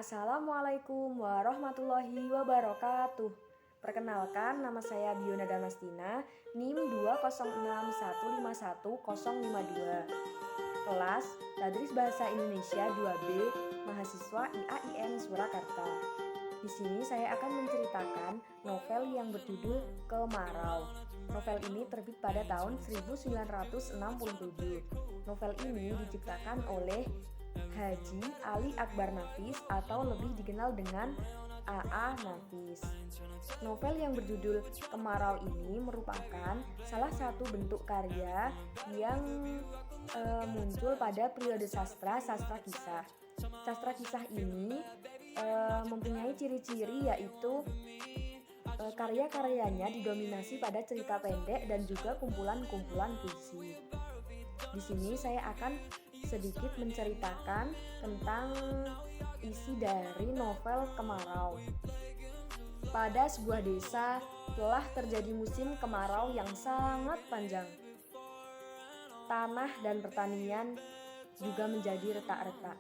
Assalamualaikum warahmatullahi wabarakatuh. Perkenalkan, nama saya Biona Damastina, NIM 206151052. Kelas Tadris Bahasa Indonesia 2B, mahasiswa IAIN Surakarta. Di sini saya akan menceritakan novel yang berjudul Kemarau. Novel ini terbit pada tahun 1967. Novel ini diciptakan oleh Haji Ali Akbar Nafis atau lebih dikenal dengan A.A. Nafis. Novel yang berjudul Kemarau ini merupakan salah satu bentuk karya yang muncul pada periode sastra kisah. Sastra kisah ini mempunyai ciri-ciri yaitu karya-karyanya didominasi pada cerita pendek dan juga kumpulan-kumpulan puisi. Di sini saya akan sedikit menceritakan tentang isi dari novel Kemarau. Pada sebuah desa telah terjadi musim kemarau yang sangat panjang. Tanah dan pertanian juga menjadi retak-retak.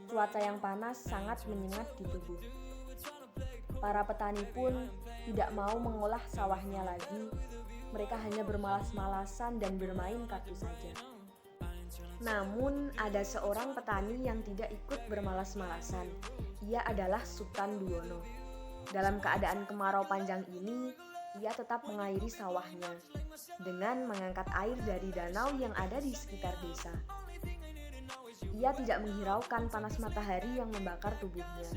Cuaca yang panas sangat menyengat di tubuh. Para petani pun tidak mau mengolah sawahnya lagi. Mereka hanya bermalas-malasan dan bermain kartu saja. Namun ada seorang petani yang tidak ikut bermalas-malasan. Ia adalah Sutan Duono. Dalam keadaan kemarau panjang ini, ia tetap mengairi sawahnya dengan mengangkat air dari danau yang ada di sekitar desa. Ia tidak menghiraukan panas matahari yang membakar tubuhnya.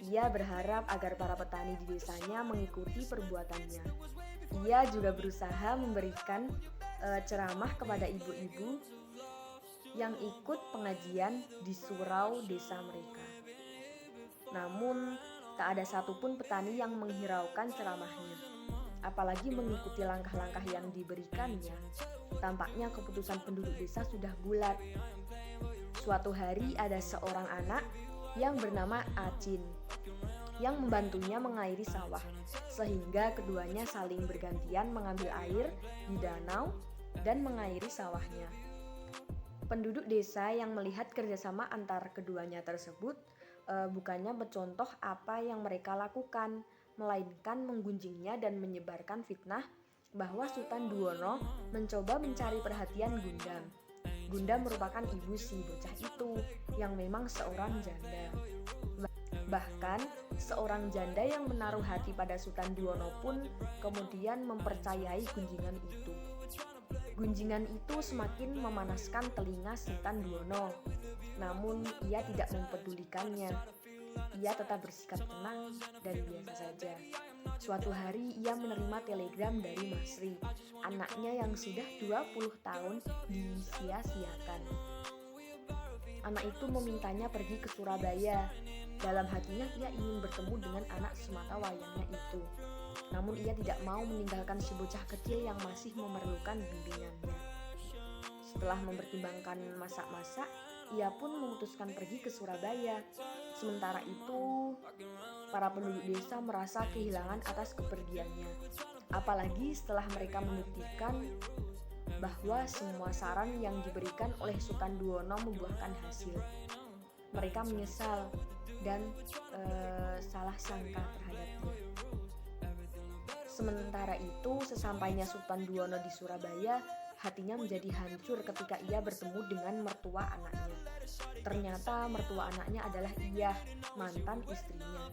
Ia berharap agar para petani di desanya mengikuti perbuatannya. Ia juga berusaha memberikan ceramah kepada ibu-ibu yang ikut pengajian di surau desa mereka. Namun, tak ada satupun petani yang menghiraukan ceramahnya, apalagi mengikuti langkah-langkah yang diberikannya. Tampaknya keputusan penduduk desa sudah bulat. Suatu hari ada seorang anak yang bernama Acin yang membantunya mengairi sawah, sehingga keduanya saling bergantian mengambil air di danau dan mengairi sawahnya. Penduduk desa yang melihat kerjasama antar keduanya tersebut bukannya mencontoh apa yang mereka lakukan, melainkan menggunjingnya dan menyebarkan fitnah bahwa Sutan Duono mencoba mencari perhatian Gundam. Gundam merupakan ibu si bocah itu yang memang seorang janda. Bahkan seorang janda yang menaruh hati pada Sutan Duono pun kemudian mempercayai gunjingan itu. Gunjingan itu semakin memanaskan telinga Sutan Duono. Namun ia tidak mempedulikannya. Ia tetap bersikap tenang dan biasa saja. Suatu hari ia menerima telegram dari Masri, anaknya yang sudah 20 tahun disia-siakan. Anak itu memintanya pergi ke Surabaya. Dalam hatinya ia ingin bertemu dengan anak semata wayangnya itu. Namun ia tidak mau meninggalkan si bocah kecil yang masih memerlukan bimbingannya. Setelah mempertimbangkan masak-masak, ia pun memutuskan pergi ke Surabaya. Sementara itu, para penduduk desa merasa kehilangan atas kepergiannya. Apalagi setelah mereka membuktikan bahwa semua saran yang diberikan oleh Sutan Duono membuahkan hasil. Mereka menyesal dan salah sangka terhadapnya. Sementara itu, sesampainya Sutan Duono di Surabaya, hatinya menjadi hancur ketika ia bertemu dengan mertua anaknya. Ternyata mertua anaknya adalah Iyah, mantan istrinya.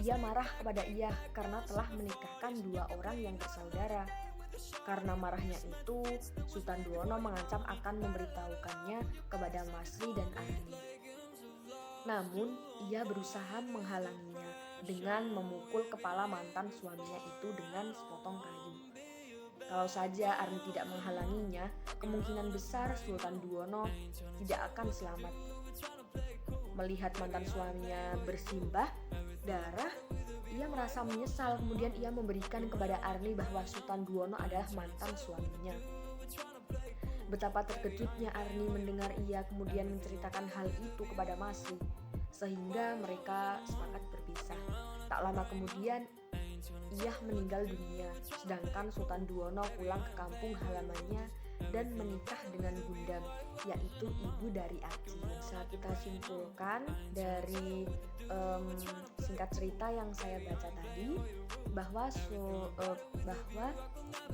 Ia marah kepada Iyah karena telah menikahkan dua orang yang bersaudara. Karena marahnya itu, Sutan Duono mengancam akan memberitahukannya kepada Masri dan Arni. Namun, ia berusaha menghalanginya dengan memukul kepala mantan suaminya itu dengan sepotong kayu. Kalau saja Arni tidak menghalanginya, kemungkinan besar Sutan Duono tidak akan selamat. Melihat mantan suaminya bersimbah darah, ia merasa menyesal. Kemudian ia memberikan kepada Arni bahwa Sutan Duono adalah mantan suaminya. Betapa terkejutnya Arni mendengar ia kemudian menceritakan hal itu kepada Masri, sehingga mereka sepakat berpisah. Tak lama kemudian, Iyah meninggal dunia, sedangkan Sutan Duono pulang ke kampung halamannya dan menikah dengan Gundam, yaitu ibu dari Aji. Bisa kita simpulkan dari singkat cerita yang saya baca tadi bahwa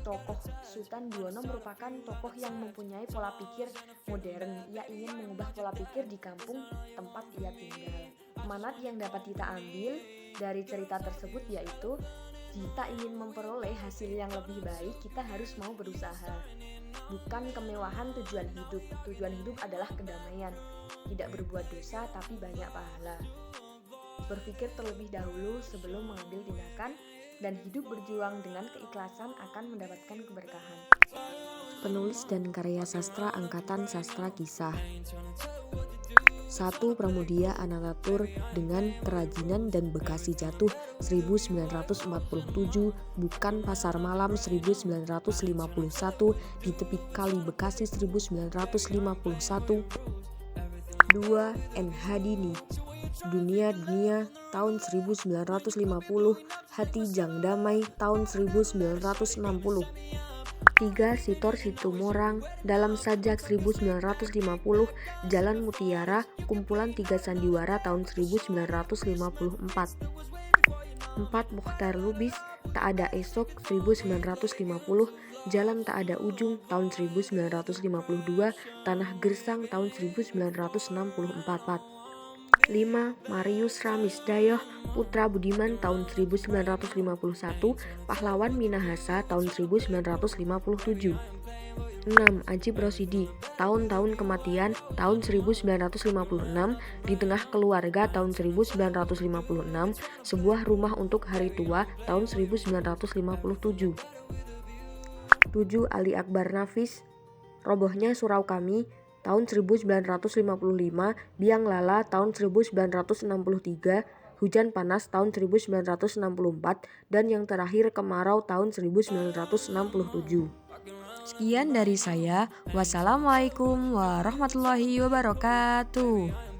tokoh Sultan Buono merupakan tokoh yang mempunyai pola pikir modern. Ia ingin mengubah pola pikir di kampung tempat ia tinggal. Amanat yang dapat kita ambil dari cerita tersebut yaitu jika ingin memperoleh hasil yang lebih baik, kita harus mau berusaha. Bukan kemewahan tujuan hidup. Tujuan hidup adalah kedamaian. Tidak berbuat dosa tapi banyak pahala. Berpikir terlebih dahulu sebelum mengambil tindakan, dan hidup berjuang dengan keikhlasan akan mendapatkan keberkahan. Penulis dan karya sastra angkatan sastra kisah. 1. Pramudia Anantatur dengan Kerajinan dan Bekasi Jatuh 1947, Bukan Pasar Malam 1951, Di Tepi Kali Bekasi 1951. 2. N. Hadini Dunia tahun 1950, Hati Jang Damai tahun 1960. 3. Sitor Situmorang Dalam Sajak 1950, Jalan Mutiara Kumpulan 3 Sandiwara tahun 1954. 4. Mokhtar Lubis Tak Ada Esok 1950, Jalan Tak Ada Ujung tahun 1952, Tanah Gersang tahun 1964. 5. Marius Ramisdayoh Putra Budiman tahun 1951, Pahlawan Minahasa tahun 1957. 6. Ajib Rosidi Tahun-tahun Kematian tahun 1956, Di Tengah Keluarga tahun 1956, Sebuah Rumah Untuk Hari Tua tahun 1957. 7. Ali Akbar Nafis Robohnya Surau Kami tahun 1955, Biang Lala tahun 1963, Hujan Panas tahun 1964, dan yang terakhir Kemarau tahun 1967. Sekian dari saya. Wassalamualaikum warahmatullahi wabarakatuh.